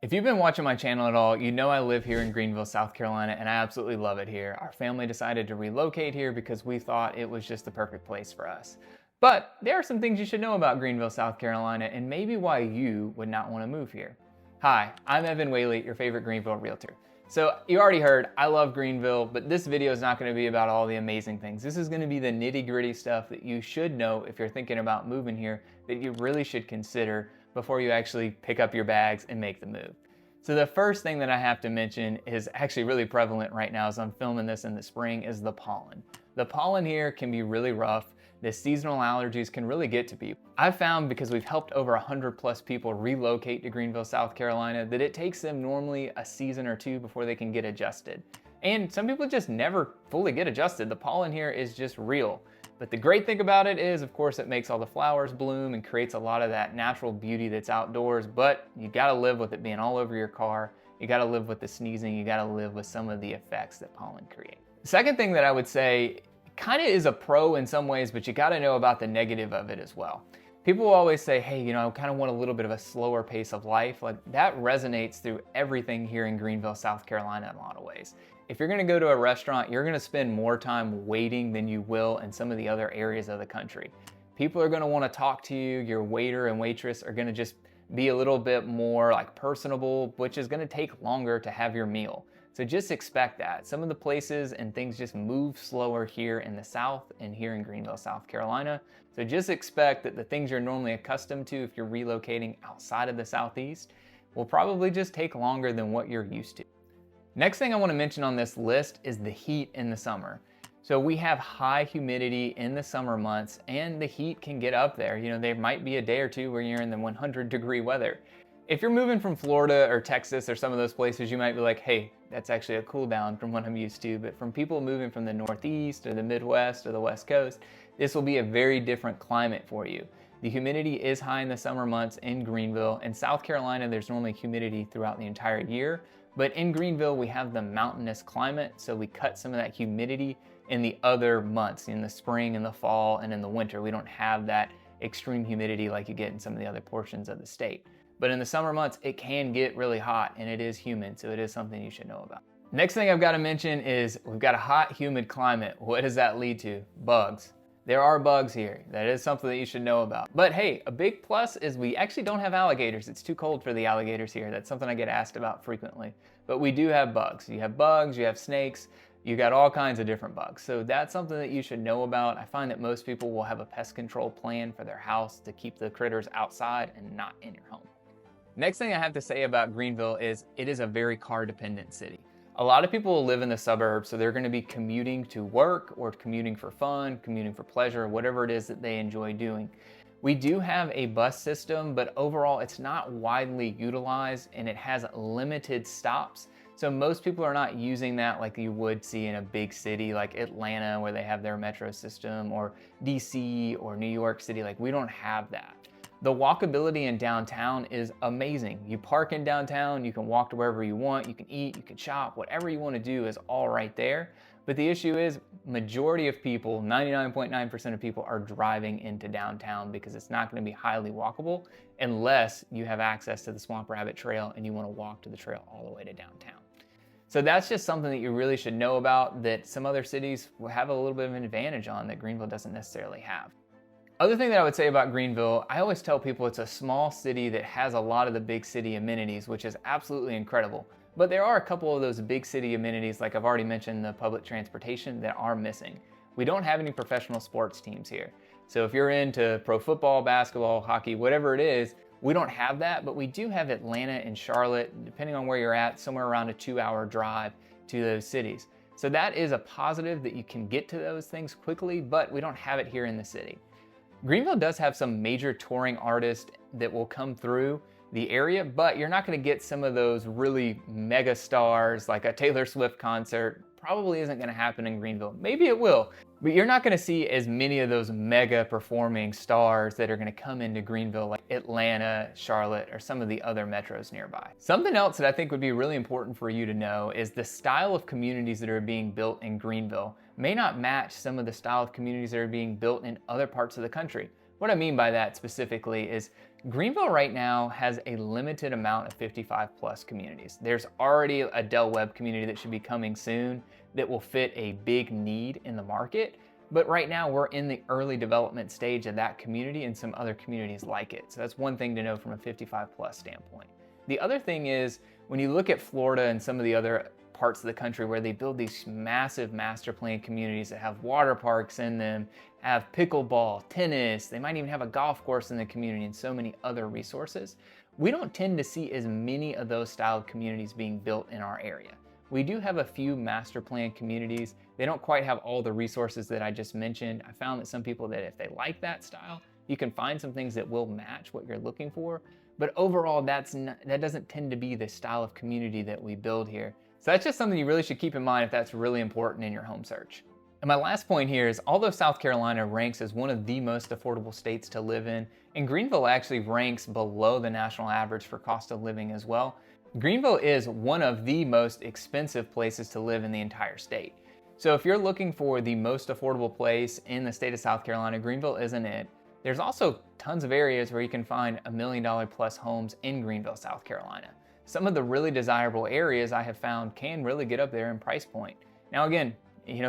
If you've been watching my channel at all, you know I live here in Greenville, South Carolina, and I absolutely love it here. Our family decided to relocate here because we thought it was just the perfect place for us. But there are some things you should know about Greenville, South Carolina, and maybe why you would not want to move here. Hi, I'm Evan Whaley, your favorite Greenville realtor. So you already heard, I love Greenville, but this video is not going to be about all the amazing things. This is going to be the nitty-gritty stuff that you should know if you're thinking about moving here that you really should consider before you actually pick up your bags and make the move. So the first thing that I have to mention is actually really prevalent right now as I'm filming this in the spring is the pollen. The pollen here can be really rough. The seasonal allergies can really get to people. I've found, because we've helped over 100+ people relocate to Greenville, South Carolina, that it takes them normally a season or two before they can get adjusted. And some people just never fully get adjusted. The pollen here is just real. But the great thing about it is, of course, it makes all the flowers bloom and creates a lot of that natural beauty that's outdoors, but you gotta live with it being all over your car. You gotta live with the sneezing. You gotta live with some of the effects that pollen creates. The second thing that I would say kind of is a pro in some ways, but you gotta know about the negative of it as well. People will always say, hey, I kind of want a little bit of a slower pace of life. Like, that resonates through everything here in Greenville, South Carolina in a lot of ways. If you're gonna go to a restaurant, you're gonna spend more time waiting than you will in some of the other areas of the country. People are gonna wanna talk to you. Your waiter and waitress are gonna just be a little bit more like personable, which is gonna take longer to have your meal. So just expect that. Some of the places and things just move slower here in the South and here in Greenville, South Carolina. So just expect that the things you're normally accustomed to if you're relocating outside of the Southeast will probably just take longer than what you're used to. Next thing I want to mention on this list is the heat in the summer. So we have high humidity in the summer months and the heat can get up there. There might be a day or two where you're in the 100-degree weather. If you're moving from Florida or Texas or some of those places, you might be like, hey, that's actually a cool down from what I'm used to. But from people moving from the Northeast or the Midwest or the West Coast, this will be a very different climate for you. The humidity is high in the summer months in Greenville. In South Carolina, there's normally humidity throughout the entire year. But in Greenville, we have the mountainous climate, so we cut some of that humidity in the other months, in the spring and the fall and in the winter. We don't have that extreme humidity like you get in some of the other portions of the state. But in the summer months, it can get really hot and it is humid, so it is something you should know about. Next thing I've got to mention is we've got a hot, humid climate. What does that lead to? Bugs. There are bugs here. That is something that you should know about. But hey, a big plus is we actually don't have alligators. It's too cold for the alligators here. That's something I get asked about frequently. But we do have bugs. You have bugs, you have snakes, you got all kinds of different bugs. So that's something that you should know about. I find that most people will have a pest control plan for their house to keep the critters outside and not in your home. Next thing I have to say about Greenville is it is a very car-dependent city. A lot of people live in the suburbs, so they're going to be commuting to work or commuting for fun, commuting for pleasure, whatever it is that they enjoy doing. We do have a bus system, but overall it's not widely utilized and it has limited stops. So most people are not using that like you would see in a big city like Atlanta, where they have their metro system, or DC or New York City. Like, we don't have that. The walkability in downtown is amazing. You park in downtown, you can walk to wherever you want, you can eat, you can shop, whatever you want to do is all right there. But the issue is, majority of people, 99.9% of people, are driving into downtown because it's not going to be highly walkable unless you have access to the Swamp Rabbit Trail and you want to walk to the trail all the way to downtown. So that's just something that you really should know about, that some other cities will have a little bit of an advantage on that Greenville doesn't necessarily have. Other thing that I would say about Greenville, I always tell people it's a small city that has a lot of the big city amenities, which is absolutely incredible. But there are a couple of those big city amenities, like I've already mentioned, the public transportation, that are missing. We don't have any professional sports teams here. So if you're into pro football, basketball, hockey, whatever it is, we don't have that, but we do have Atlanta and Charlotte, depending on where you're at, somewhere around a 2-hour drive to those cities. So that is a positive, that you can get to those things quickly, but we don't have it here in the city. Greenville does have some major touring artists that will come through the area, but you're not going to get some of those really mega stars, like a Taylor Swift concert. Probably isn't going to happen in Greenville. Maybe it will, but you're not going to see as many of those mega performing stars that are going to come into Greenville like Atlanta, Charlotte, or some of the other metros nearby. Something else that I think would be really important for you to know is the style of communities that are being built in Greenville may not match some of the style of communities that are being built in other parts of the country. What I mean by that specifically is Greenville right now has a limited amount of 55 plus communities. There's already a Del Webb community that should be coming soon that will fit a big need in the market. But right now we're in the early development stage of that community and some other communities like it. So that's one thing to know from a 55 plus standpoint. The other thing is when you look at Florida and some of the other parts of the country where they build these massive master plan communities that have water parks in them, have pickleball, tennis, they might even have a golf course in the community and so many other resources. We don't tend to see as many of those styled communities being built in our area. We do have a few master plan communities. They don't quite have all the resources that I just mentioned. I found that some people that if they like that style, you can find some things that will match what you're looking for. But overall, that doesn't tend to be the style of community that we build here. So that's just something you really should keep in mind if that's really important in your home search. And my last point here is, although South Carolina ranks as one of the most affordable states to live in, and Greenville actually ranks below the national average for cost of living as well, Greenville is one of the most expensive places to live in the entire state. So if you're looking for the most affordable place in the state of South Carolina, Greenville isn't it. There's also tons of areas where you can find $1 million plus homes in Greenville, South Carolina. Some of the really desirable areas I have found can really get up there in price point. Now again,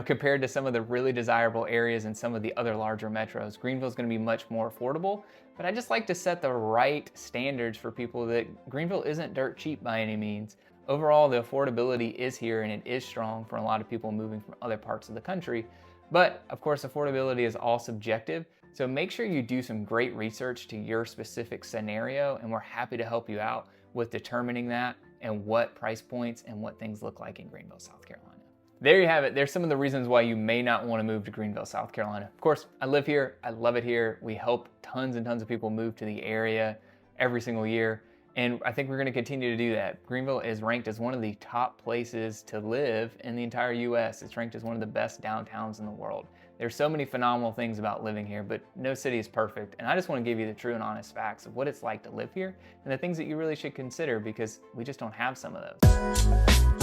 compared to some of the really desirable areas in some of the other larger metros, Greenville is going to be much more affordable, but I just like to set the right standards for people that Greenville isn't dirt cheap by any means. Overall, the affordability is here and it is strong for a lot of people moving from other parts of the country. But of course, affordability is all subjective. So make sure you do some great research to your specific scenario, and we're happy to help you out with determining that and what price points and what things look like in Greenville, South Carolina. There you have it. There's some of the reasons why you may not want to move to Greenville, South Carolina. Of course, I live here. I love it here. We help tons and tons of people move to the area every single year. And I think we're going to continue to do that. Greenville is ranked as one of the top places to live in the entire US. It's ranked as one of the best downtowns in the world. There's so many phenomenal things about living here, but no city is perfect. And I just want to give you the true and honest facts of what it's like to live here and the things that you really should consider, because we just don't have some of those.